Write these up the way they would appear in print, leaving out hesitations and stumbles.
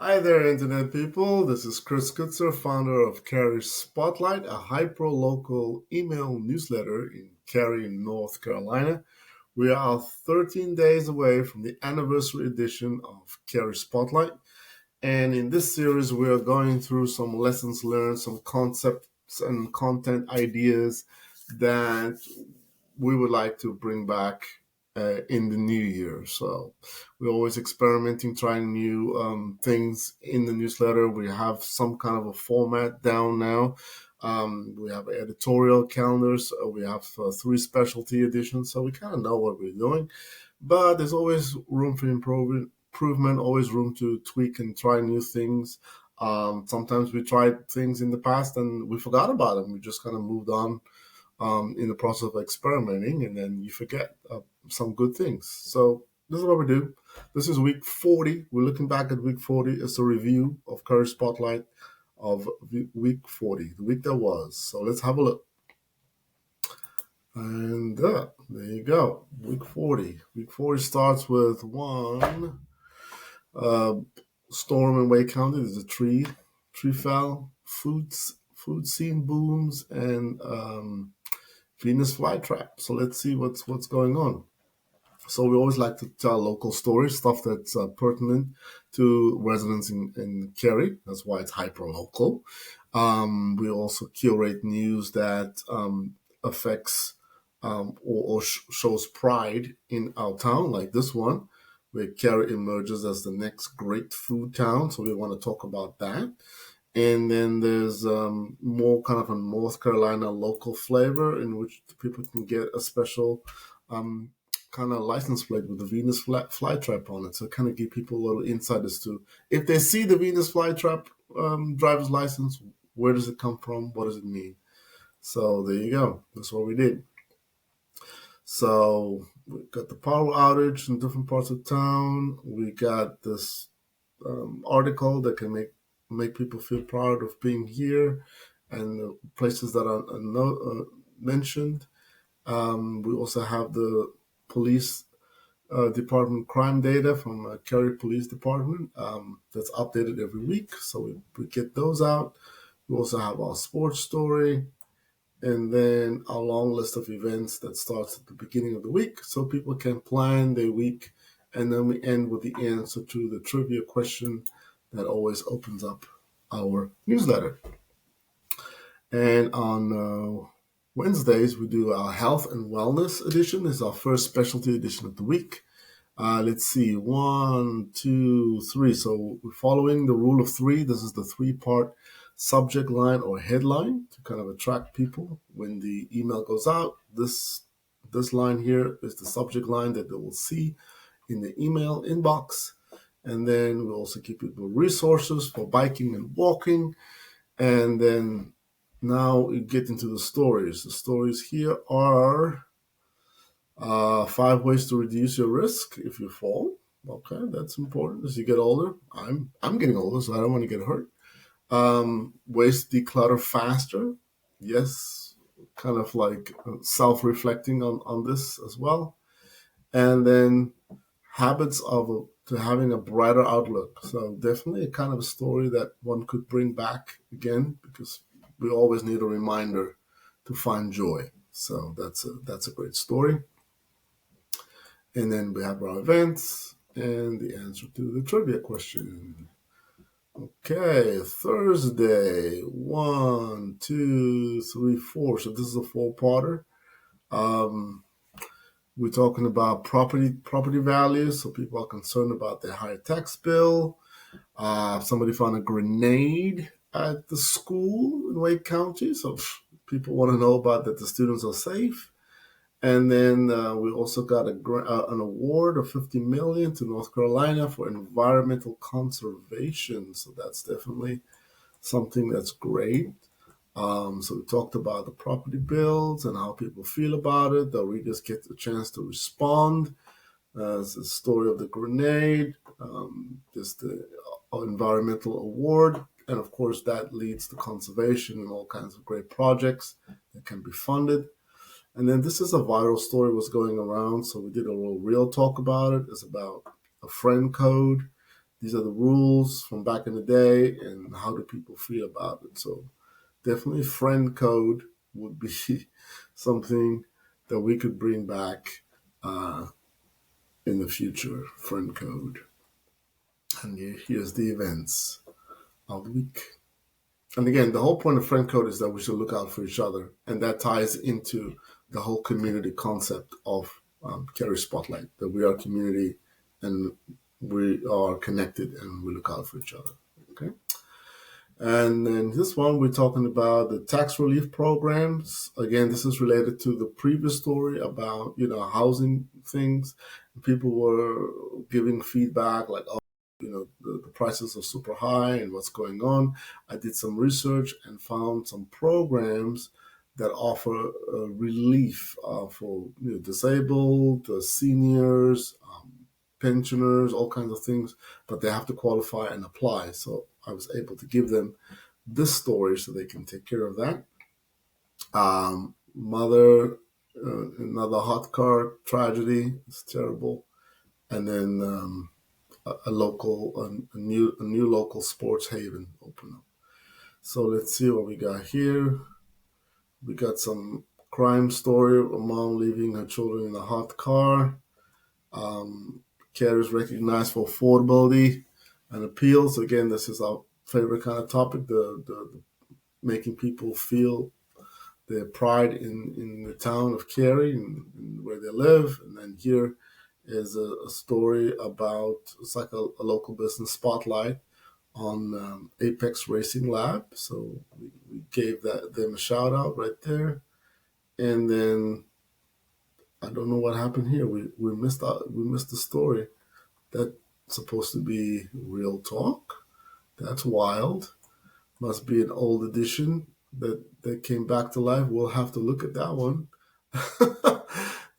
Hi there, Internet people. This is Chris Kutzer, founder of Cary Spotlight, a hyper-local email newsletter in Cary, North Carolina. We are 13 days away from the anniversary edition of Cary Spotlight. And in this series, we are going through some lessons learned, some concepts and content ideas that we would like to bring back in the new year. So we're always experimenting, trying new things in the newsletter. We have some kind of a format down now. We have editorial calendars. We have three specialty editions. So we kind of know what we're doing. But there's always room for improvement, always room to tweak and try new things. Sometimes we tried things in the past and we forgot about them. We just kind of moved on in the process of experimenting, and then you forget some good things. So this is what we do. This is week 40. We're looking back at week 40. It's a review of Cary Spotlight of week 40, the week that was. So let's have a look. And there you go, week 40. Week 40 starts with one uh, storm in Wake County. There's a tree fell, food scene booms, and Venus flytrap. So let's see what's going on. So we always like to tell local stories, stuff that's pertinent to residents in Cary. That's why it's hyper local. We also curate news that affects or shows pride in our town, like this one, where Cary emerges as the next great food town. So we want to talk about that. And then there's more kind of a North Carolina local flavor in which people can get a special um, kind of license plate with the Venus flytrap on it. So kind of give people a little insight as to if they see the Venus flytrap driver's license, where does it come from? What does it mean? So there you go. That's what we did. So we got the power outage in different parts of town. We got this article that can make people feel proud of being here, and the places that are mentioned. We also have the police department crime data from Cary Police Department that's updated every week. So we get those out. We also have our sports story, and then a long list of events that starts at the beginning of the week so people can plan their week. And then we end with the answer to the trivia question that always opens up our newsletter. And on Wednesdays, we do our health and wellness edition. This is our first specialty edition of the week. Let's see, one, two, three. So we're following the rule of three. This is the three-part subject line or headline to kind of attract people when the email goes out. This line here is the subject line that they will see in the email inbox. And then we also give people resources for biking and walking. And then now we get into the stories. The stories here are 5 ways to reduce your risk if you fall. Okay, that's important as you get older. I'm getting older, so I don't want to get hurt. Ways to declutter faster. Yes, kind of like self-reflecting on this as well. And then habits of to having a brighter outlook. So definitely a kind of a story that one could bring back again because we always need a reminder to find joy. So that's a great story. And then we have our events and the answer to the trivia question. Okay, Thursday, one, two, three, four. So this is a four-parter. Um, we're talking about property values. So people are concerned about their higher tax bill. Somebody found a grenade at the school in Wake County. So people want to know about that the students are safe. And then we also got an award of $50 million to North Carolina for environmental conservation. So that's definitely something that's great. So we talked about the property bills and how people feel about it. The readers get the chance to respond. It's the story of the grenade, just the environmental award. And of course, that leads to conservation and all kinds of great projects that can be funded. And then this is a viral story was going around, so we did a little real talk about it. It's about a friend code these are the rules from back in the day, and how do people feel about it. So definitely friend code would be something that we could bring back uh, in the future. Friend code. And here's the events of the week. And again, the whole point of friend code is that we should look out for each other, and that ties into the whole community concept of Cary Spotlight. That we are a community, and we are connected, and we look out for each other. Okay. And then this one, we're talking about the tax relief programs. Again, this is related to the previous story about, housing things. People were giving feedback like, oh, the prices are super high and what's going on. I did some research and found some programs that offer relief for disabled, seniors, pensioners, all kinds of things, but they have to qualify and apply. So I was able to give them this story so they can take care of that. Mother, another hot car tragedy. It's terrible. And then a new local sports haven open up. So let's see what we got here. We got some crime story: a mom leaving her children in a hot car. Care is recognized for affordability and appeals. Again, this is our favorite kind of topic: the making people feel their pride in the town of Cary and where they live. And then here is a story about, it's like a local business spotlight on Apex Racing Lab. So we gave them a shout out right there. And then I don't know what happened here. We missed the story. That's supposed to be real talk. That's wild. Must be an old edition that came back to life. We'll have to look at that one.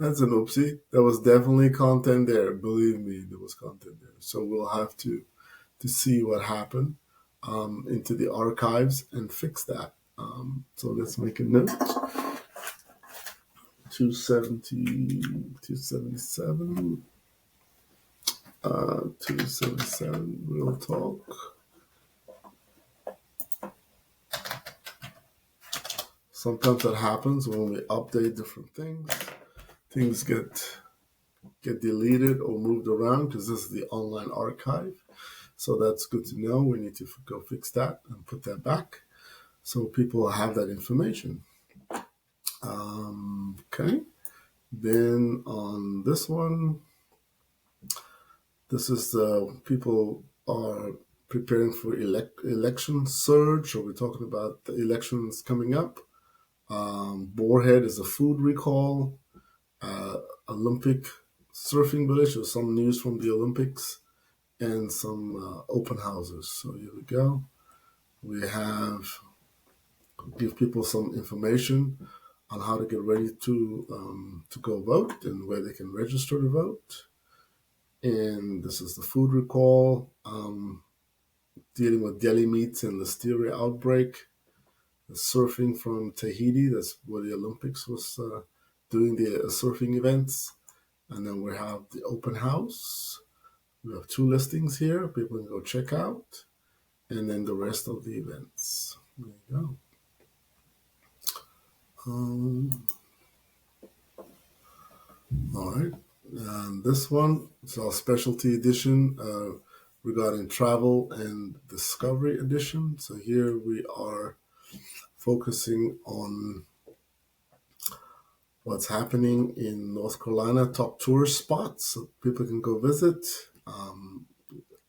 That's an oopsie. There was definitely content there. Believe me, there was content there. So we'll have to see what happened into the archives and fix that. So let's make a note. 270, 277, 277, real talk. Sometimes that happens when we update different things. Things get deleted or moved around because this is the online archive. So that's good to know. We need to go fix that and put that back so people have that information. Okay. Then on this one, this is the people are preparing for election surge. So we're talking about the elections coming up. Boarhead is a food recall. Olympic surfing village, or some news from the Olympics, and some open houses. So here we go. We give people some information on how to get ready to go vote and where they can register to vote. And this is the food recall, dealing with deli meats and listeria outbreak. The surfing from Tahiti, that's where the Olympics was doing the surfing events. And then we have the open house. We have 2 listings here. People can go check out. And then the rest of the events. There you go. All right. And this one is our specialty edition regarding travel and discovery edition. So here we are focusing on what's happening in North Carolina, top tourist spots so people can go visit.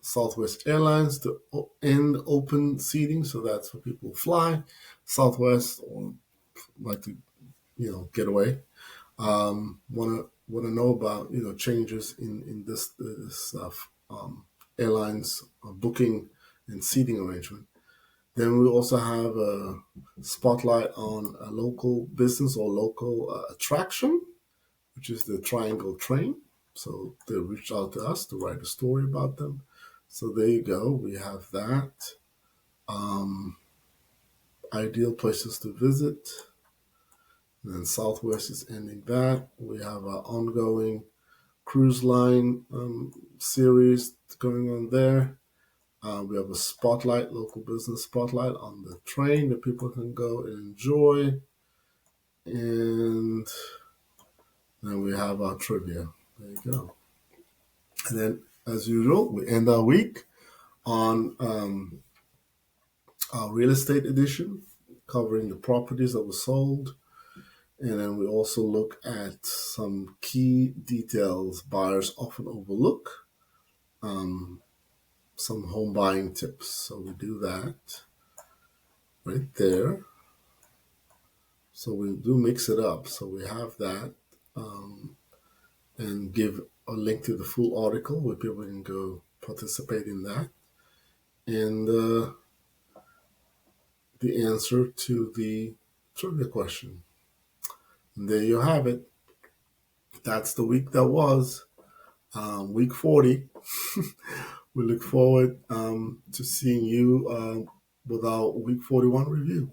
Southwest Airlines to end open seating, so that's for people who fly. Southwest or like to get away. Want to know about changes in this airlines booking and seating arrangement. Then we also have a spotlight on a local business or local attraction, which is the Triangle Train. So they reached out to us to write a story about them. So there you go. We have that. Ideal places to visit. And then Southwest is ending that. We have our ongoing cruise line series going on there. We have a spotlight, local business spotlight on the train that people can go and enjoy. And then we have our trivia. There you go. And then, as usual, we end our week on our real estate edition, covering the properties that were sold. And then we also look at some key details buyers often overlook, um, some home buying tips. So we do that right there. So we do mix it up. So we have that, and give a link to the full article where people can go participate in that. And the answer to the trivia question. And there you have it. That's the week that was, week 40. We look forward to seeing you with our week 41 review.